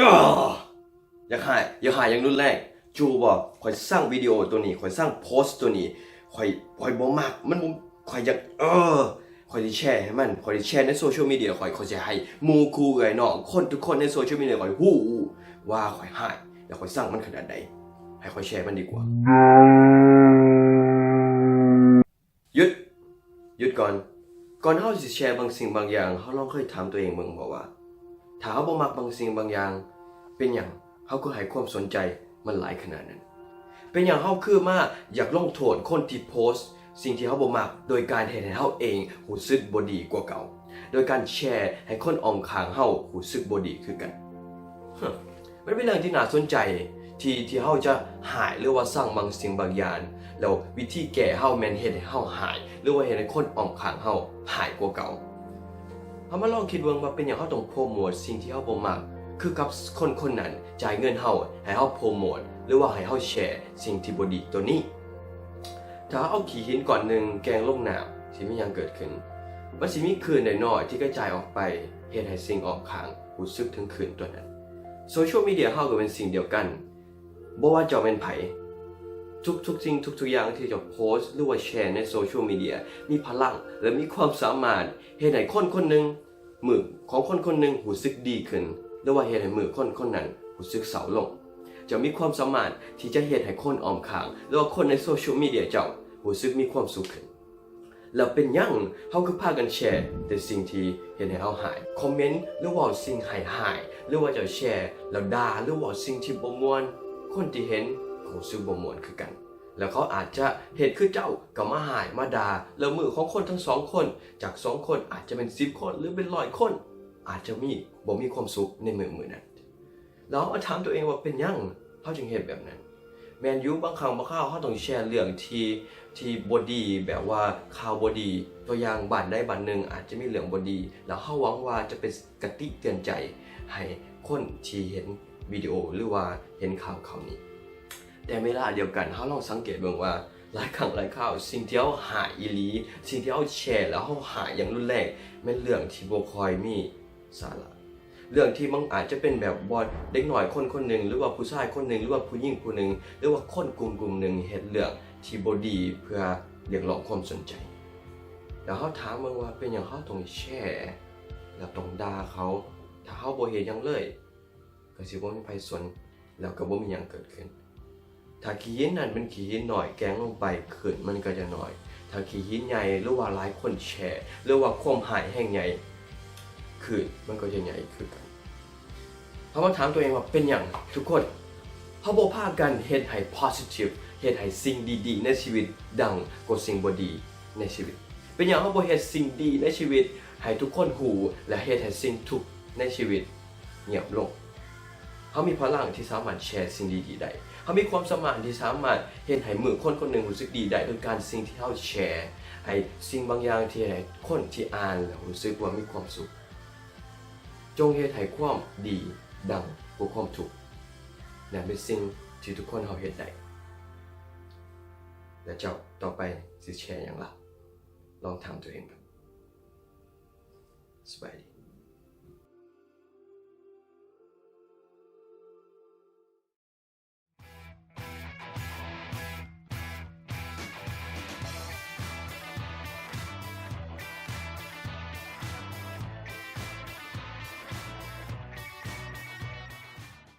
อ้ออย่าหายอย่างรุนแรงจูบอกข่อยสร้างวิดีโอตัวนี้ข่อยสร้างโพสต์ตัวนี้ข่อยบ่มักมันบ่ข่อยอยากข่อยสิแชร์ให้มันข่อยสิแชร์ในโซเชียลมีเดียข่อยสิให้หมู่คู่เอ้ยน้องคนทุกคนในโซเชียลมีเดียข่อยฮู้ว่าข่อยหายแล้วข่อยสร้างมันขนาดใดให้ข่อยแชร์มันดีกว่าหยุดก่อนเฮาสิแชร์บางสิ่งบางอย่างเฮาลองเคยถามตัวเองเบิ่งบ่ว่าถ้าเฮาบ่มักบางสิ่งบางอย่างเป็นหยังเฮาก็ให้ความสนใจมันหลายขนาดนั้นเป็นหยังเฮาคือมาอยากลงโทษคนที่โพสต์สิ่งที่เฮาบ่มักโดยการเฮ็ดให้เฮาเองรู้สึกบ่ดีกว่าเก่าโดยการแชร์ให้คนอ้อมข้างเฮารู้สึกบ่ดีคือกันมันเป็นเรื่องที่น่าสนใจที่เฮาจะหายหรือว่าสร้างบางสิ่งบางอย่างแล้ววิธีแก้เฮาแม่นเฮ็ดให้เฮาหายหรือว่าเฮ็ดให้คนอ้อมข้างเฮาหายกว่าเก่าเฮามาลองคิดเบิ่งว่าเป็นหยังเฮาต้องโปรโมทสิ่งที่เฮาบ่มักคือกับคนนั้นจ่ายเงินเฮาให้เฮาโปรโมทหรือว่าให้เฮาแชร์สิ่งที่บ่ดีตัวนี้ถ้าเอาขี้หินก้อนหนึ่งแกงลงน้ำสิมีหยังเกิดขึ้นมันสิมีคลื่นน้อยๆที่กระจายออกไปเฮ็ดให้สิ่งอ้อมข้างรู้สึกถึงคลื่นตัวนั้นโซเชียลมีเดียเฮาก็เป็นสิ่งเดียวกันบ่ว่าจะเป็นไผทุกสิ่งทุกอย่างที่จะโพสต์หรือว่าแชร์ในโซเชียลมีเดียมีพลังและมีความสามารถเฮ็ดให้คนหนึ่งมือของคนหนึ่งรู้สึกดีขึ้นหรือว่าเฮ็ดให้มือคนนั้นรู้สึกเศร้าลงจะมีความสามารถที่จะเฮ็ดให้คนอ้อมข้างหรือว่าคนในโซเชียลมีเดียเจ้ารู้สึกมีความสุขขึ้นแล้วเป็นหยังเฮาคือพากันแชร์แต่สิ่งที่เฮ็ดให้เฮาหายคอมเมนต์หรือว่าสิ่งหายหรือว่าจะแชร์แล้วด่าหรือว่าสิ่งที่บ่ม่วนคนที่เห็นรู้สึกบ่ม่วนคือกันแล้วเขาอาจจะเห็นคือเจ้าก็มาหายมาด่าแล้วมือของคนทั้ง2 คนจาก2 คนอาจจะเป็น10 คนหรือเป็น100 คนอาจจะบ่มีความสุขในมือนั้นแล้วมาถามตัวเองว่าเป็นหยังเฮาจึงเฮ็ดแบบนั้นแม่นอยู่บางครั้งบางคราวเฮาต้องแชร์เรื่องที่บ่ดีแบบว่าข่าวบ่ดีตัวอย่างบ้านใดบ้านหนึ่งอาจจะมีเรื่องบ่ดีแล้วเฮาหวังว่าจะเป็นกติเตือนใจให้คนที่เห็นวิดีโอหรือว่าเห็นข่าวนี้แต่เวลาเดียวกันเฮาลองสังเกตเบิ่งว่าหลายครั้งหลายคราวสิ่งที่เฮาหายอีหลีสิ่งที่เฮาแชร์แล้วเฮาหายอย่างรุนแรงแม่นเรื่องที่บ่ค่อยมีสาระเรื่องที่มันอาจจะเป็นแบบบ่เด็กน้อยคนหนึ่งหรือว่าผู้ชายคนหนึ่งหรือว่าผู้หญิงผู้หนึ่งหรือว่าคนกลุ่มหนึ่งเฮ็ดเรื่องที่บ่ดีเพื่อเรียกร้องความสนใจแล้วเฮาถามเบิ่งว่าเป็นหยังเฮาต้องแชร์แล้วต้องด่าเขาถ้าเฮาบ่เฮ็ดหยังเลยก็สิบ่มีไผสนแล้วก็บ่มีหยังเกิดขึ้นถ้าขี้หินนั้นเป็นขี้หินน้อยแกงลงไปขึ้นมันก็จะน้อยถ้าขี้หินใหญ่หรือว่าหลายคนแชร์หรือว่าความหายแห่งใหญ่ขึ้นมันก็จะใหญ่ขึ้นกันเฮามาถามตัวเองว่าเป็นหยังทุกคนเฮาบ่พากันเฮ็ดให้ positive เฮ็ดให้สิ่งดีๆในชีวิตดังกว่าสิ่งบ่ดีในชีวิตเป็นหยังเฮาบ่เฮ็ดสิ่งดีในชีวิตให้ทุกคนฮู้และเฮ็ดให้สิ่งทุกข์ในชีวิตเงียบลงเฮามีพลังที่สามารถแชร์สิ่งดีๆได้เฮามีความสามารถที่สามารถเฮ็ดให้มือคนหนึ่งรู้สึกดีได้โดยการสิ่งที่เฮาแชร์ให้สิ่งบางอย่างที่ให้คนที่อ่านแล้วรู้สึกว่ามีความสุขจงเฮ็ดให้ความดีดังกว่าความทุกข์นั่นเป็นสิ่งที่ทุกคนเฮาเฮ็ดได้และเจ้าต่อไปสิแชร์หยังล่ะลองถามตัวเองครับสบายดี